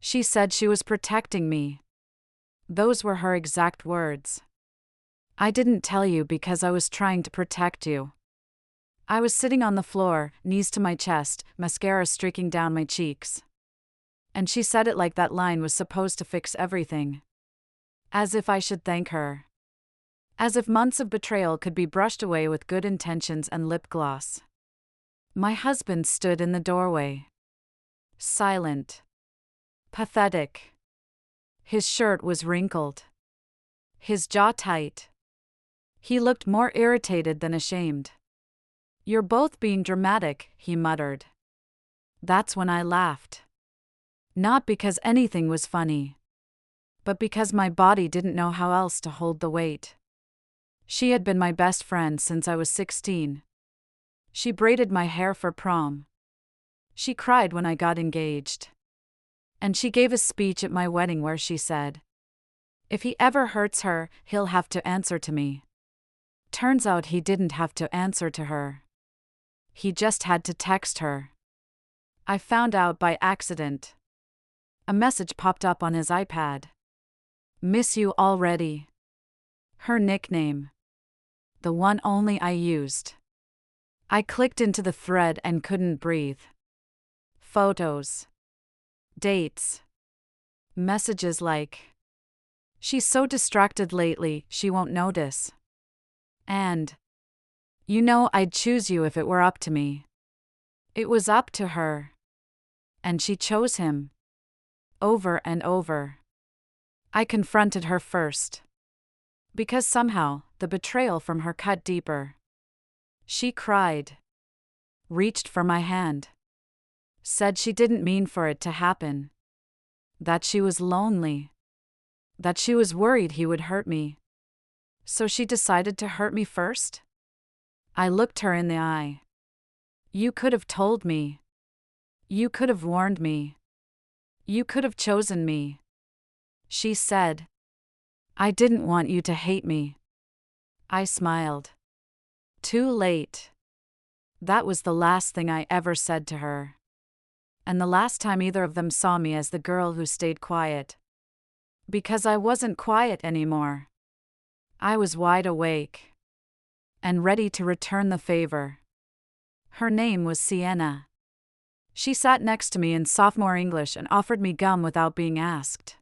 She said she was protecting me. Those were her exact words. I didn't tell you because I was trying to protect you. I was sitting on the floor, knees to my chest, mascara streaking down my cheeks. And she said it like that line was supposed to fix everything. As if I should thank her. As if months of betrayal could be brushed away with good intentions and lip gloss. My husband stood in the doorway. Silent. Pathetic. His shirt was wrinkled. His jaw tight. He looked more irritated than ashamed. "You're both being dramatic," he muttered. That's when I laughed. Not because anything was funny, but because my body didn't know how else to hold the weight. She had been my best friend since I was 16. She braided my hair for prom. She cried when I got engaged. And she gave a speech at my wedding where she said, "If he ever hurts her, he'll have to answer to me." Turns out he didn't have to answer to her. He just had to text her. I found out by accident. A message popped up on his iPad. "Miss you already." Her nickname. The one only I used. I clicked into the thread and couldn't breathe. Photos. Dates. Messages like, "She's so distracted lately, she won't notice." And, "You know I'd choose you if it were up to me." It was up to her. And she chose him. Over and over. I confronted her first. Because somehow, the betrayal from her cut deeper. She cried. Reached for my hand. Said she didn't mean for it to happen. That she was lonely. That she was worried he would hurt me. So she decided to hurt me first? I looked her in the eye. "You could have told me. You could have warned me. You could have chosen me." She said, "I didn't want you to hate me." I smiled. Too late. That was the last thing I ever said to her. And the last time either of them saw me as the girl who stayed quiet. Because I wasn't quiet anymore. I was wide awake. And ready to return the favor. Her name was Sienna. She sat next to me in sophomore English and offered me gum without being asked.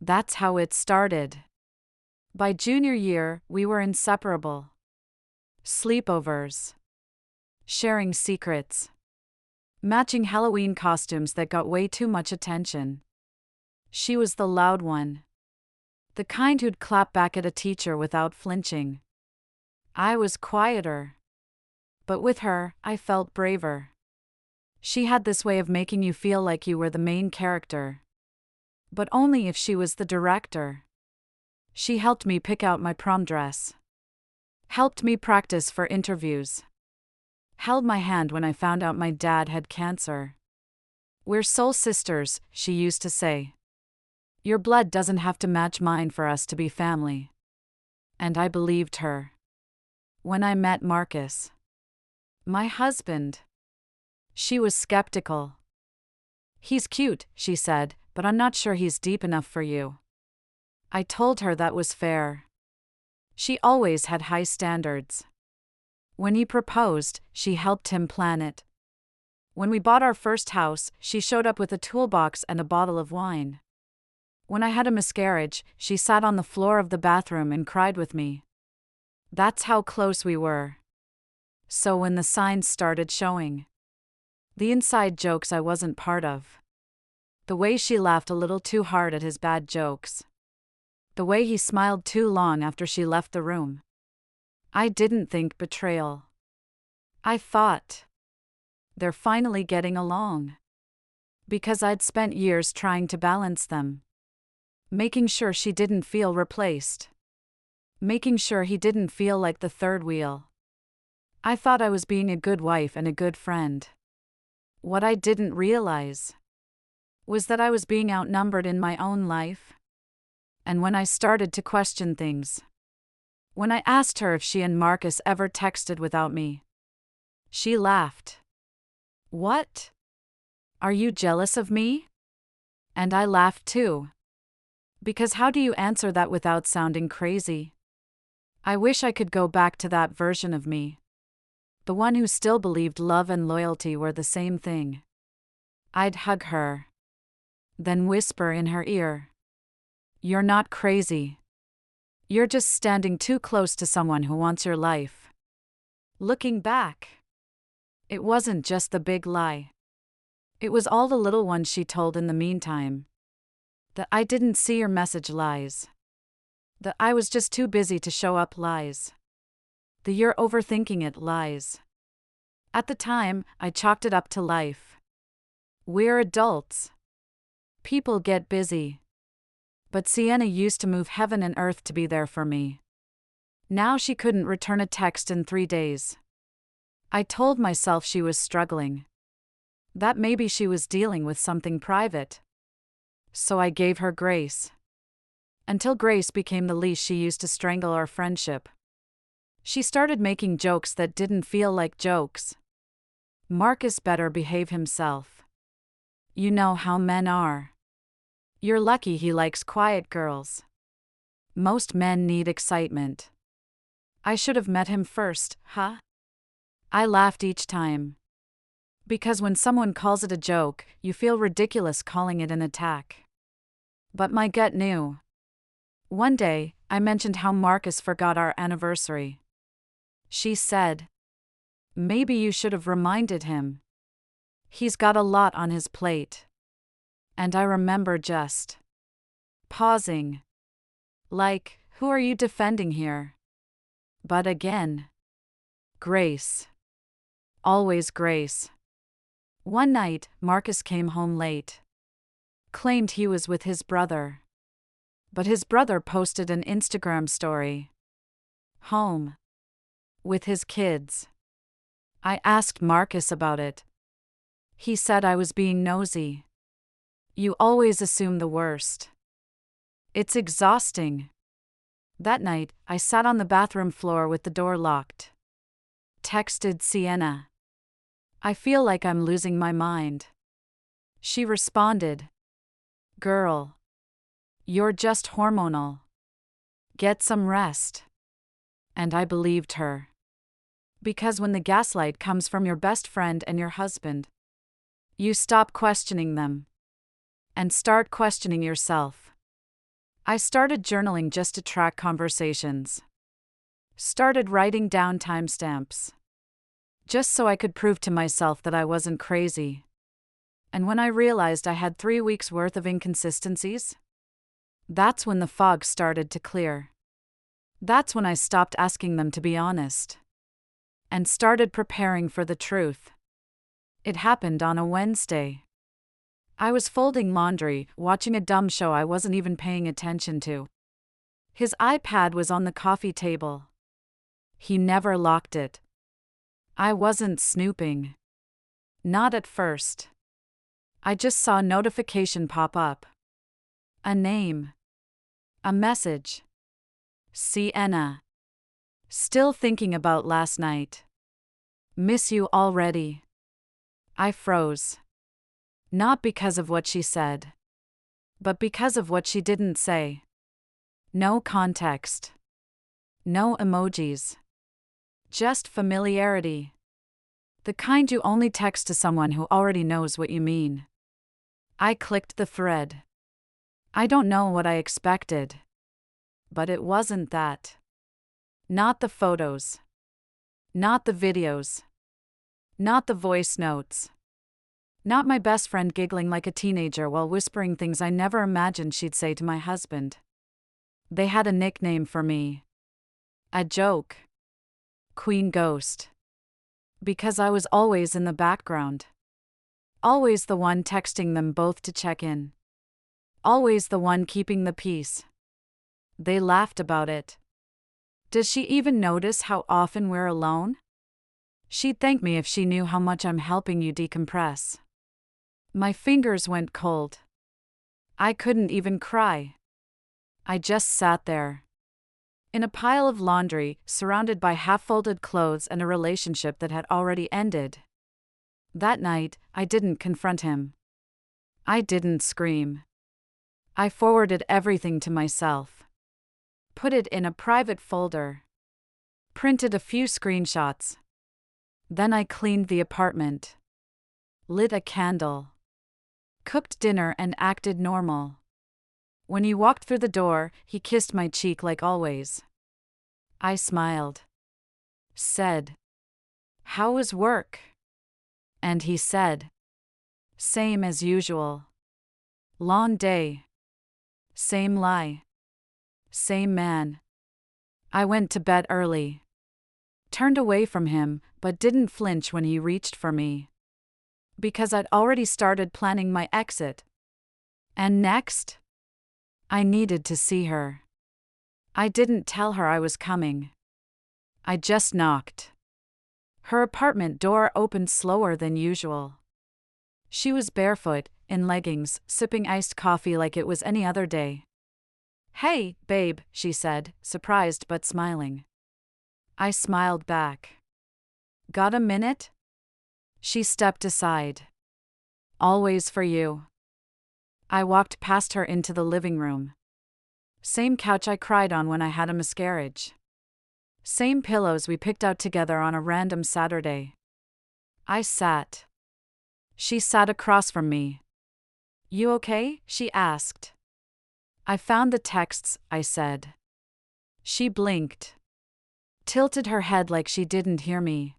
That's how it started. By junior year, we were inseparable. Sleepovers. Sharing secrets. Matching Halloween costumes that got way too much attention. She was the loud one. The kind who'd clap back at a teacher without flinching. I was quieter. But with her, I felt braver. She had this way of making you feel like you were the main character. But only if she was the director. She helped me pick out my prom dress. Helped me practice for interviews. Held my hand when I found out my dad had cancer. "We're soul sisters," she used to say. "Your blood doesn't have to match mine for us to be family." And I believed her. When I met Marcus, my husband, she was skeptical. "He's cute," she said, "but I'm not sure he's deep enough for you." I told her that was fair. She always had high standards. When he proposed, she helped him plan it. When we bought our first house, she showed up with a toolbox and a bottle of wine. When I had a miscarriage, she sat on the floor of the bathroom and cried with me. That's how close we were. So when the signs started showing, the inside jokes I wasn't part of, the way she laughed a little too hard at his bad jokes, the way he smiled too long after she left the room, I didn't think betrayal. I thought, they're finally getting along. Because I'd spent years trying to balance them. Making sure she didn't feel replaced. Making sure he didn't feel like the third wheel. I thought I was being a good wife and a good friend. What I didn't realize was that I was being outnumbered in my own life. And when I started to question things, when I asked her if she and Marcus ever texted without me, she laughed. "What? Are you jealous of me?" And I laughed too. Because how do you answer that without sounding crazy? I wish I could go back to that version of me. The one who still believed love and loyalty were the same thing. I'd hug her. Then whisper in her ear. You're not crazy. You're just standing too close to someone who wants your life. Looking back, it wasn't just the big lie. It was all the little ones she told in the meantime. That I didn't see your message lies. That I was just too busy to show up lies. The you're overthinking it lies. At the time, I chalked it up to life. We're adults. People get busy. But Sienna used to move heaven and earth to be there for me. Now she couldn't return a text in 3 days. I told myself she was struggling. That maybe she was dealing with something private. So I gave her grace. Until grace became the leash she used to strangle our friendship. She started making jokes that didn't feel like jokes. Marcus better behave himself. You know how men are. You're lucky he likes quiet girls. Most men need excitement. I should have met him first, huh? I laughed each time. Because when someone calls it a joke, you feel ridiculous calling it an attack. But my gut knew. One day, I mentioned how Marcus forgot our anniversary. She said, maybe you should have reminded him. He's got a lot on his plate. And I remember just pausing. Like, who are you defending here? But again, grace. Always grace. One night, Marcus came home late. Claimed he was with his brother. But his brother posted an Instagram story. Home. With his kids. I asked Marcus about it. He said I was being nosy. You always assume the worst. It's exhausting. That night, I sat on the bathroom floor with the door locked. Texted Sienna. I feel like I'm losing my mind. She responded. Girl. You're just hormonal. Get some rest. And I believed her. Because when the gaslight comes from your best friend and your husband, you stop questioning them. And start questioning yourself. I started journaling just to track conversations. Started writing down timestamps. Just so I could prove to myself that I wasn't crazy. And when I realized I had 3 weeks' worth of inconsistencies, that's when the fog started to clear. That's when I stopped asking them to be honest. And started preparing for the truth. It happened on a Wednesday. I was folding laundry, watching a dumb show I wasn't even paying attention to. His iPad was on the coffee table. He never locked it. I wasn't snooping. Not at first. I just saw a notification pop up. A name. A message. Sienna. Still thinking about last night. Miss you already. I froze. Not because of what she said. But because of what she didn't say. No context. No emojis. Just familiarity. The kind you only text to someone who already knows what you mean. I clicked the thread. I don't know what I expected. But it wasn't that. Not the photos. Not the videos. Not the voice notes. Not my best friend giggling like a teenager while whispering things I never imagined she'd say to my husband. They had a nickname for me. A joke. Queen Ghost. Because I was always in the background. Always the one texting them both to check in. Always the one keeping the peace. They laughed about it. Does she even notice how often we're alone? She'd thank me if she knew how much I'm helping you decompress. My fingers went cold. I couldn't even cry. I just sat there. In a pile of laundry, surrounded by half-folded clothes and a relationship that had already ended. That night, I didn't confront him. I didn't scream. I forwarded everything to myself. Put it in a private folder. Printed a few screenshots. Then I cleaned the apartment. Lit a candle. Cooked dinner and acted normal. When he walked through the door, he kissed my cheek like always. I smiled. Said, "How was work?" And he said, "Same as usual. Long day. Same lie. Same man." I went to bed early. Turned away from him, but didn't flinch when he reached for me. Because I'd already started planning my exit. And next? I needed to see her. I didn't tell her I was coming. I just knocked. Her apartment door opened slower than usual. She was barefoot, in leggings, sipping iced coffee like it was any other day. "Hey, babe," she said, surprised but smiling. I smiled back. "Got a minute?" She stepped aside. "Always for you." I walked past her into the living room. Same couch I cried on when I had a miscarriage. Same pillows we picked out together on a random Saturday. I sat. She sat across from me. "You okay?" she asked. "I found the texts," I said. She blinked. Tilted her head like she didn't hear me.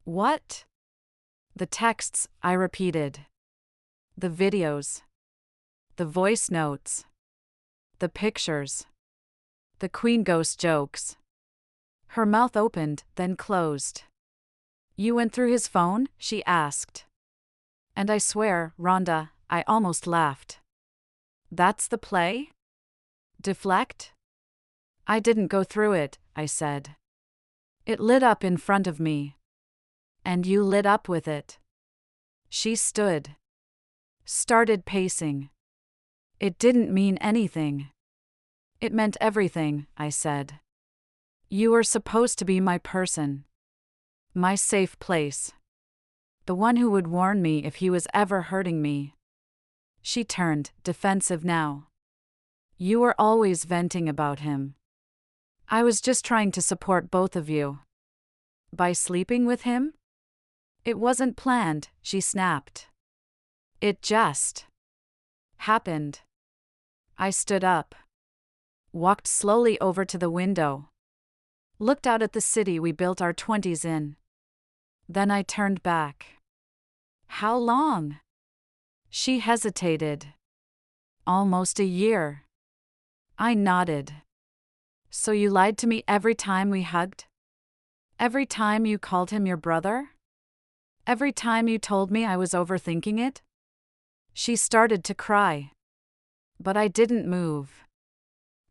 "What?" "The texts," I repeated. "The videos. The voice notes. The pictures. The Queen Ghost jokes." Her mouth opened, then closed. "You went through his phone?" she asked. And I swear, Rhonda, I almost laughed. "That's the play? Deflect?" "I didn't go through it," I said. "It lit up in front of me. And you lit up with it." She stood. Started pacing. "It didn't mean anything." "It meant everything," I said. "You were supposed to be my person. My safe place. The one who would warn me if he was ever hurting me." She turned, defensive now. "You were always venting about him." "I was just trying to support both of you." "By sleeping with him?" "It wasn't planned," she snapped. "It just happened." I stood up. Walked slowly over to the window. Looked out at the city we built our 20s in. Then I turned back. "How long?" She hesitated. "Almost a year." I nodded. "So you lied to me every time we hugged? Every time you called him your brother? Every time you told me I was overthinking it?" She started to cry. But I didn't move.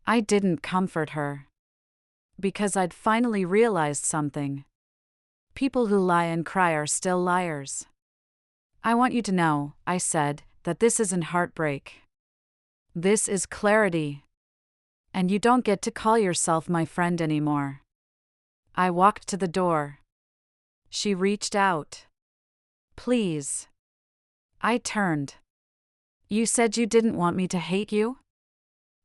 I didn't comfort her. Because I'd finally realized something. People who lie and cry are still liars. "I want you to know," I said, "that this isn't heartbreak. This is clarity. And you don't get to call yourself my friend anymore." I walked to the door. She reached out. "Please." I turned. "You said you didn't want me to hate you?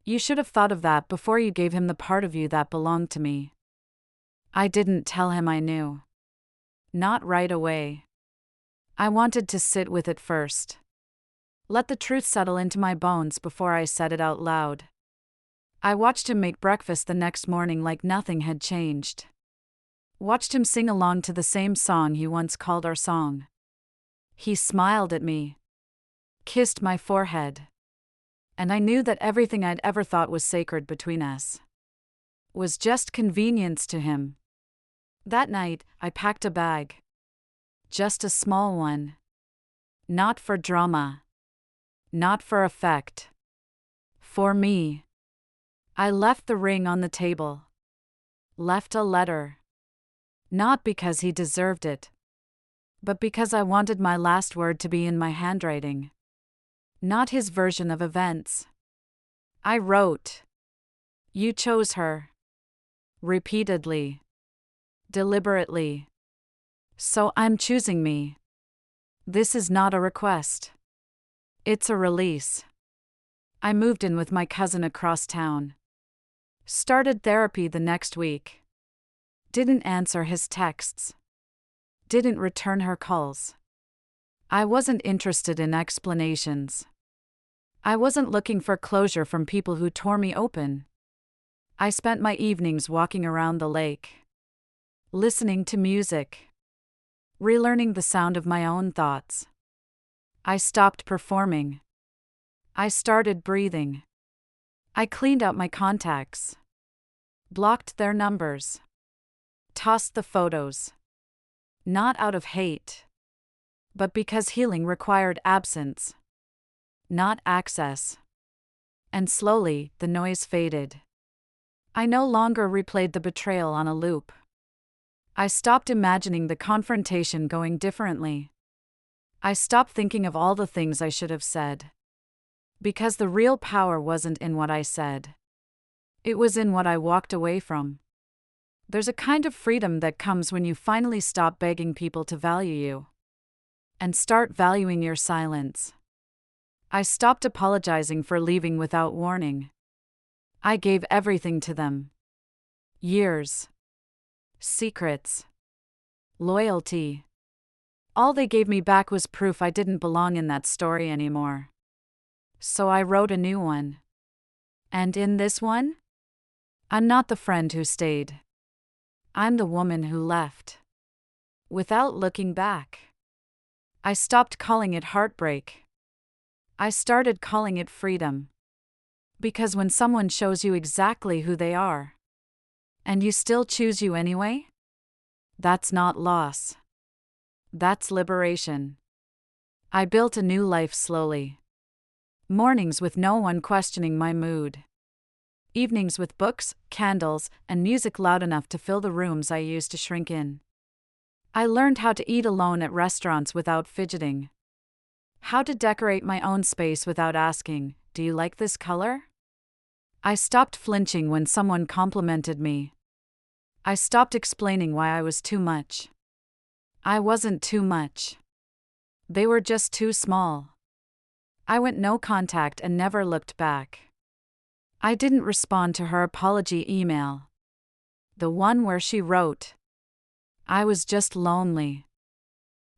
You should have thought of that before you gave him the part of you that belonged to me." I didn't tell him I knew. Not right away. I wanted to sit with it first. Let the truth settle into my bones before I said it out loud. I watched him make breakfast the next morning like nothing had changed. Watched him sing along to the same song he once called our song. He smiled at me. Kissed my forehead. And I knew that everything I'd ever thought was sacred between us was just convenience to him. That night, I packed a bag. Just a small one. Not for drama. Not for effect. For me. I left the ring on the table. Left a letter. Not because he deserved it, but because I wanted my last word to be in my handwriting. Not his version of events. I wrote, "You chose her." Repeatedly. Deliberately. So I'm choosing me. This is not a request. It's a release. I moved in with my cousin across town. Started therapy the next week. Didn't answer his texts. Didn't return her calls. I wasn't interested in explanations. I wasn't looking for closure from people who tore me open. I spent my evenings walking around the lake, listening to music, relearning the sound of my own thoughts. I stopped performing. I started breathing. I cleaned out my contacts, blocked their numbers, tossed the photos. Not out of hate, but because healing required absence, not access. And slowly, the noise faded. I no longer replayed the betrayal on a loop. I stopped imagining the confrontation going differently. I stopped thinking of all the things I should have said. Because the real power wasn't in what I said. It was in what I walked away from. There's a kind of freedom that comes when you finally stop begging people to value you. And start valuing your silence. I stopped apologizing for leaving without warning. I gave everything to them. Years. Secrets. Loyalty. All they gave me back was proof I didn't belong in that story anymore. So I wrote a new one. And in this one? I'm not the friend who stayed. I'm the woman who left. Without looking back. I stopped calling it heartbreak. I started calling it freedom. Because when someone shows you exactly who they are, and you still choose you anyway, that's not loss. That's liberation. I built a new life slowly. Mornings with no one questioning my mood. Evenings with books, candles, and music loud enough to fill the rooms I used to shrink in. I learned how to eat alone at restaurants without fidgeting. How to decorate my own space without asking, "Do you like this color?" I stopped flinching when someone complimented me. I stopped explaining why I was too much. I wasn't too much. They were just too small. I went no contact and never looked back. I didn't respond to her apology email. The one where she wrote, "I was just lonely.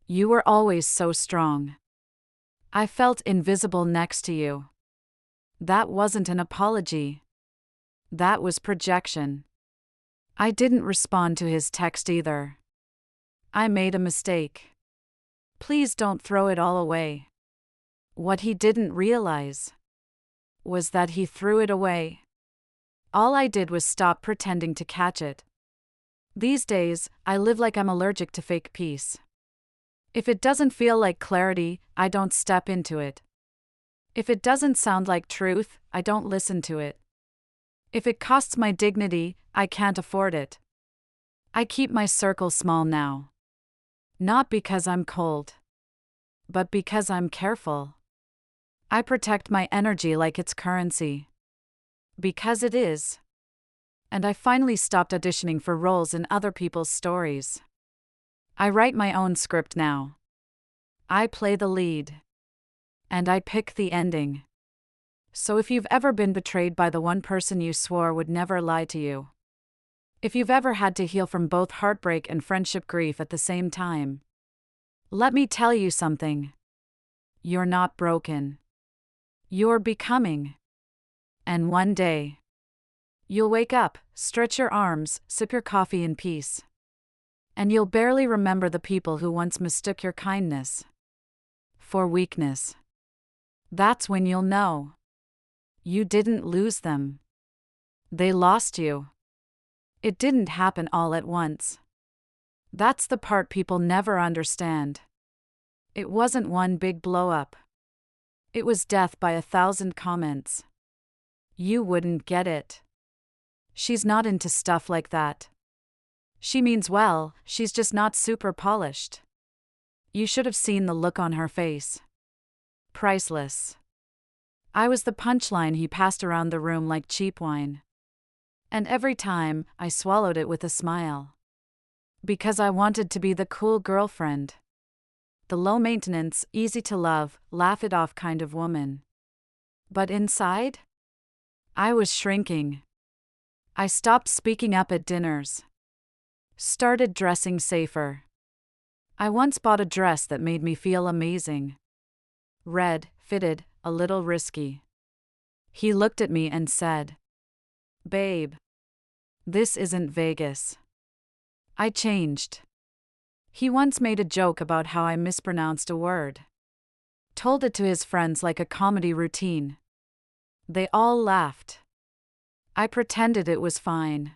You were always so strong. I felt invisible next to you." That wasn't an apology. That was projection. I didn't respond to his text either. I made a mistake. Please don't throw it all away. What he didn't realize was that he threw it away. All I did was stop pretending to catch it. These days, I live like I'm allergic to fake peace. If it doesn't feel like clarity, I don't step into it. If it doesn't sound like truth, I don't listen to it. If it costs my dignity, I can't afford it. I keep my circle small now. Not because I'm cold, but because I'm careful. I protect my energy like it's currency. Because it is. And I finally stopped auditioning for roles in other people's stories. I write my own script now. I play the lead. And I pick the ending. So if you've ever been betrayed by the one person you swore would never lie to you, if you've ever had to heal from both heartbreak and friendship grief at the same time, let me tell you something. You're not broken. You're becoming. And one day, you'll wake up, stretch your arms, sip your coffee in peace. And you'll barely remember the people who once mistook your kindness for weakness. That's when you'll know. You didn't lose them. They lost you. It didn't happen all at once. That's the part people never understand. It wasn't one big blow-up. It was death by 1,000 comments. You wouldn't get it. She's not into stuff like that. She means well, she's just not super polished. You should have seen the look on her face. Priceless. I was the punchline he passed around the room like cheap wine. And every time, I swallowed it with a smile. Because I wanted to be the cool girlfriend. the low maintenance, easy to love, laugh it off kind of woman. But inside? I was shrinking. I stopped speaking up at dinners. Started dressing safer. I once bought a dress that made me feel amazing. Red, fitted, a little risky. He looked at me and said, "Babe, this isn't Vegas." I changed. He once made a joke about how I mispronounced a word. Told it to his friends like a comedy routine. They all laughed. I pretended it was fine.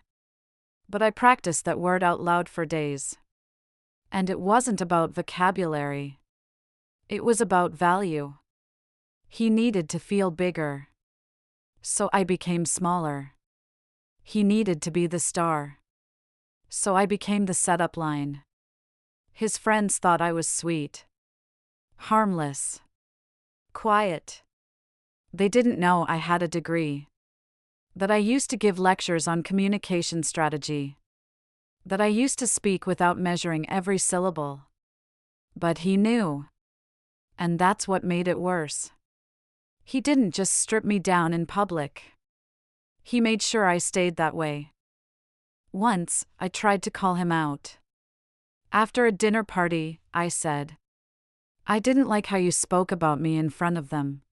But I practiced that word out loud for days. And it wasn't about vocabulary. It was about value. He needed to feel bigger. So I became smaller. He needed to be the star. So I became the setup line. His friends thought I was sweet. Harmless. Quiet. They didn't know I had a degree. That I used to give lectures on communication strategy. That I used to speak without measuring every syllable. But he knew. And that's what made it worse. He didn't just strip me down in public. He made sure I stayed that way. Once, I tried to call him out. After a dinner party, I said, "I didn't like how you spoke about me in front of them."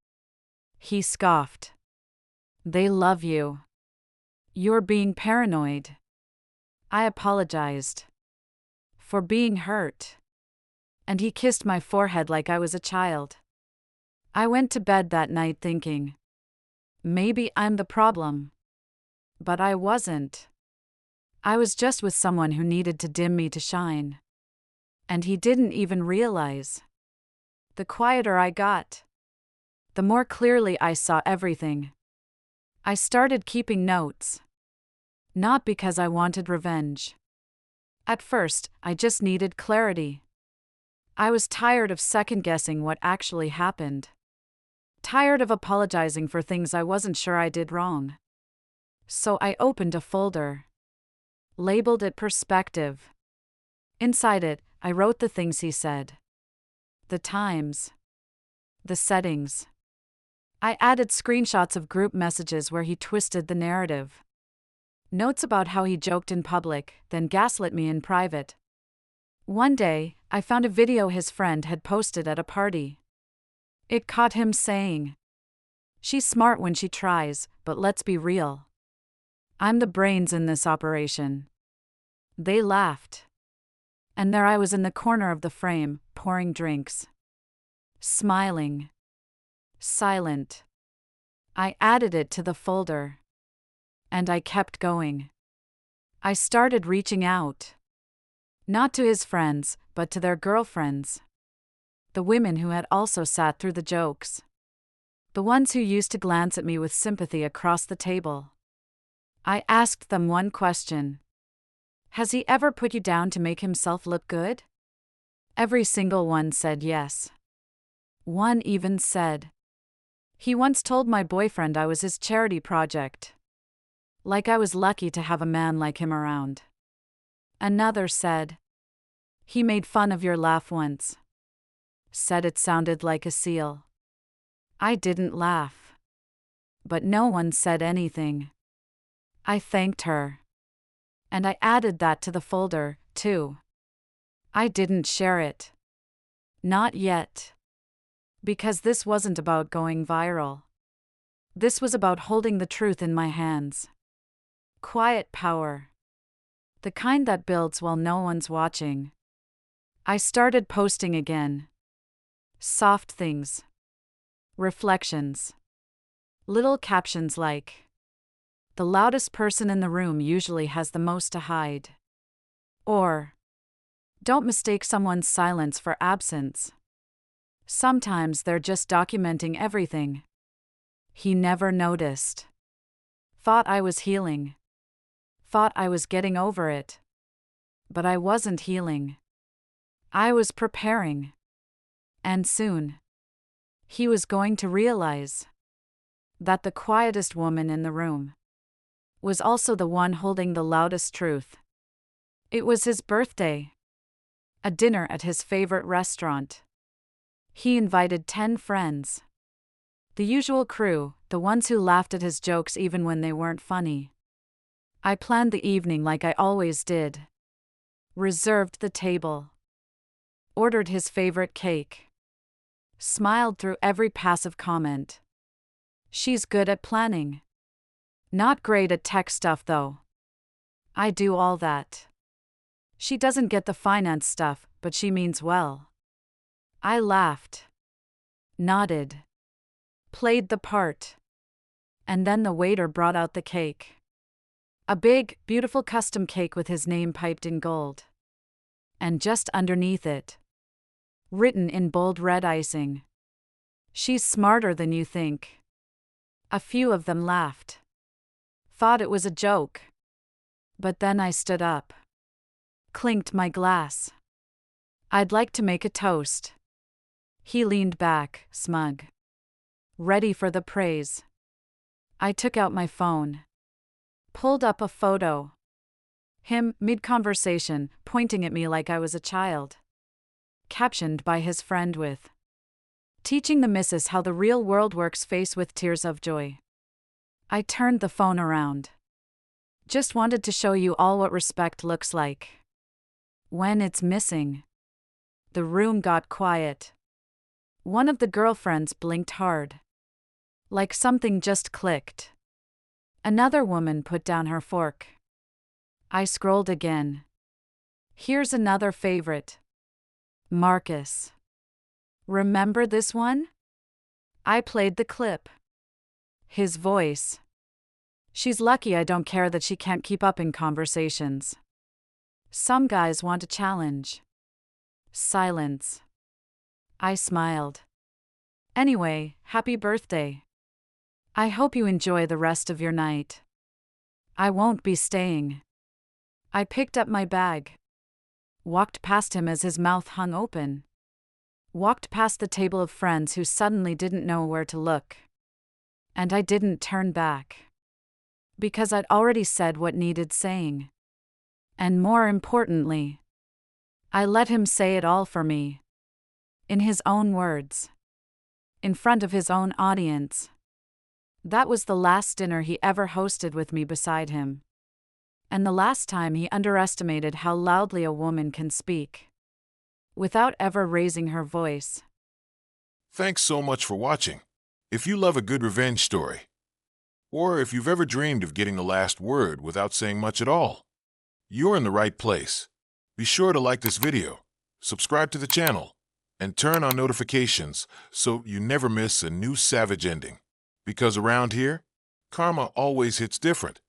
He scoffed. "They love you. You're being paranoid." I apologized. For being hurt. And he kissed my forehead like I was a child. I went to bed that night thinking, maybe I'm the problem. But I wasn't. I was just with someone who needed to dim me to shine. And he didn't even realize. The quieter I got, the more clearly I saw everything. I started keeping notes. Not because I wanted revenge. At first, I just needed clarity. I was tired of second-guessing what actually happened. Tired of apologizing for things I wasn't sure I did wrong. So I opened a folder. Labeled it Perspective. Inside it, I wrote the things he said. The times. The settings. I added screenshots of group messages where he twisted the narrative. Notes about how he joked in public, then gaslit me in private. One day, I found a video his friend had posted at a party. It caught him saying, "She's smart when she tries, but let's be real. I'm the brains in this operation." They laughed. And there I was in the corner of the frame, pouring drinks. Smiling. Silent. I added it to the folder. And I kept going. I started reaching out. Not to his friends, but to their girlfriends. The women who had also sat through the jokes. The ones who used to glance at me with sympathy across the table. I asked them one question. Has he ever put you down to make himself look good? Every single one said yes. One even said, "He once told my boyfriend I was his charity project." Like I was lucky to have a man like him around. Another said, "He made fun of your laugh once." Said it sounded like a seal. I didn't laugh. But no one said anything. I thanked her. And I added that to the folder, too. I didn't share it. Not yet. Because this wasn't about going viral. This was about holding the truth in my hands. Quiet power. The kind that builds while no one's watching. I started posting again. Soft things. Reflections. Little captions like, "The loudest person in the room usually has the most to hide." Or, "Don't mistake someone's silence for absence. Sometimes they're just documenting everything." He never noticed. Thought I was healing. Thought I was getting over it. But I wasn't healing. I was preparing. And soon, he was going to realize that the quietest woman in the room was also the one holding the loudest truth. It was his birthday. A dinner at his favorite restaurant. He invited 10 friends. The usual crew, the ones who laughed at his jokes even when they weren't funny. I planned the evening like I always did. Reserved the table. Ordered his favorite cake. Smiled through every passive comment. She's good at planning. Not great at tech stuff though. I do all that. She doesn't get the finance stuff, but she means well. I laughed. Nodded. Played the part. And then the waiter brought out the cake. A big, beautiful custom cake with his name piped in gold. And just underneath it, written in bold red icing, "She's smarter than you think." A few of them laughed. Thought it was a joke. But then I stood up. Clinked my glass. "I'd like to make a toast." He leaned back, smug. Ready for the praise. I took out my phone. Pulled up a photo. Him, mid-conversation, pointing at me like I was a child. Captioned by his friend with, "Teaching the missus how the real world works," face with tears of joy. I turned the phone around. Just wanted to show you all what respect looks like. When it's missing. The room got quiet. One of the girlfriends blinked hard. Like something just clicked. Another woman put down her fork. I scrolled again. Here's another favorite. Marcus. Remember this one? I played the clip. His voice. "She's lucky I don't care that she can't keep up in conversations. Some guys want a challenge." Silence. I smiled. "Anyway, happy birthday. I hope you enjoy the rest of your night. I won't be staying." I picked up my bag. Walked past him as his mouth hung open. Walked past the table of friends who suddenly didn't know where to look. And I didn't turn back. Because I'd already said what needed saying. And more importantly, I let him say it all for me. In his own words. In front of his own audience. That was the last dinner he ever hosted with me beside him. And the last time he underestimated how loudly a woman can speak. Without ever raising her voice. Thanks so much for watching. If you love a good revenge story, or if you've ever dreamed of getting the last word without saying much at all, you're in the right place. Be sure to like this video, subscribe to the channel, and turn on notifications so you never miss a new savage ending. Because around here, karma always hits different.